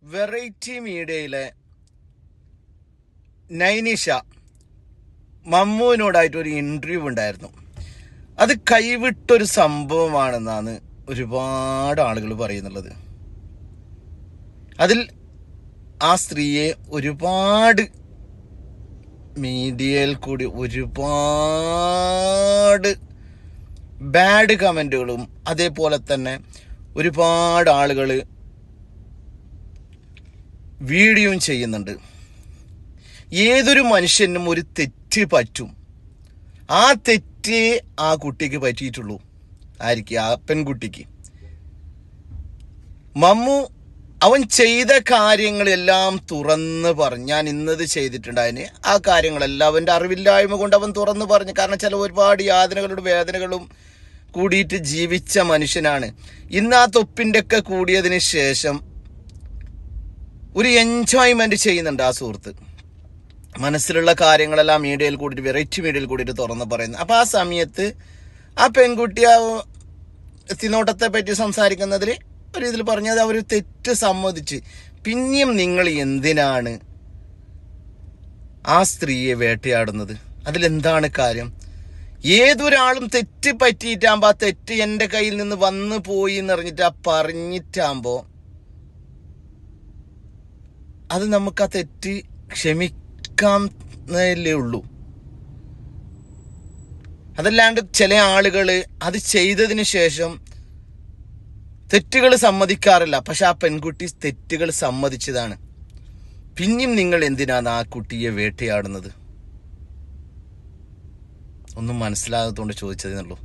Variety മീഡിയയിലെ നൈനിഷ മമ്മുവിനോടായിട്ടൊരു interview ഉണ്ടായിരുന്നു. അത് കൈവിട്ടൊരു സംഭവമാണെന്നാണ് ഒരുപാട് ആളുകൾ പറയുന്നുള്ളത്. അതിൽ ആ സ്ത്രീയെ ഒരുപാട് മീഡിയയിൽ കൂടി ഒരുപാട് ബാഡ് കമൻറ്റുകളും അതേപോലെ തന്നെ ഒരുപാട് ആളുകൾ വീഡിയോയും ചെയ്യുന്നുണ്ട്. ഏതൊരു മനുഷ്യനും ഒരു തെറ്റ് പറ്റും. ആ തെറ്റ് ആ കുട്ടിക്ക് പറ്റിയിട്ടുള്ളൂ. ആയിരിക്കും ആ പെൺകുട്ടിക്ക്. മമ്മു അവൻ ചെയ്ത കാര്യങ്ങളെല്ലാം തുറന്ന് പറഞ്ഞു. ഞാൻ ഇന്നത് ചെയ്തിട്ടുണ്ടായിന്, ആ കാര്യങ്ങളെല്ലാം അവൻ്റെ അറിവില്ലായ്മ കൊണ്ട് അവൻ തുറന്ന് പറഞ്ഞു. കാരണം ചില ഒരുപാട് യാതനകളുടെ വേദനകളും കൂടിയിട്ട് ജീവിച്ച മനുഷ്യനാണ്. ഇന്ന് ആ തൊപ്പിൻ്റെ ഒക്കെ കൂടിയതിന് ശേഷം ഒരു എൻജോയ്മെൻറ്റ് ചെയ്യുന്നുണ്ട് ആ സുഹൃത്ത്. മനസ്സിലുള്ള കാര്യങ്ങളെല്ലാം മീഡിയയിൽ കൂടിയിട്ട്, വെറൈറ്റി മീഡിയയിൽ കൂടിയിട്ട് തുറന്ന് പറയുന്നു. അപ്പോൾ ആ സമയത്ത് ആ പെൺകുട്ടി ആ എത്തിനോട്ടത്തെ പറ്റി സംസാരിക്കുന്നതിൽ ഒരു ഇതിൽ പറഞ്ഞത് അവർ തെറ്റ് സമ്മതിച്ച്. പിന്നെയും നിങ്ങൾ എന്തിനാണ് ആ സ്ത്രീയെ വേട്ടയാടുന്നത്? അതിലെന്താണ് കാര്യം? ഏതൊരാളും തെറ്റ് പറ്റിയിട്ടാകുമ്പോൾ ആ തെറ്റ് എൻ്റെ കയ്യിൽ നിന്ന് വന്നു പോയി എന്നറിഞ്ഞിട്ട് ആ പറഞ്ഞിട്ടാകുമ്പോൾ അത് നമുക്ക് ആ തെറ്റ് ക്ഷമിക്കാന്നല്ലേ ഉള്ളൂ. അതല്ലാണ്ട് ചില ആളുകൾ അത് ചെയ്തതിന് ശേഷം തെറ്റുകൾ സമ്മതിക്കാറില്ല. പക്ഷെ ആ പെൺകുട്ടി തെറ്റുകൾ സമ്മതിച്ചതാണ്. പിന്നെയും നിങ്ങൾ എന്തിനാണ് ആ കുട്ടിയെ വേട്ടയാടുന്നത്? ഒന്നും മനസ്സിലാകാത്തതുകൊണ്ട് ചോദിച്ചതേ ഉള്ളൂ.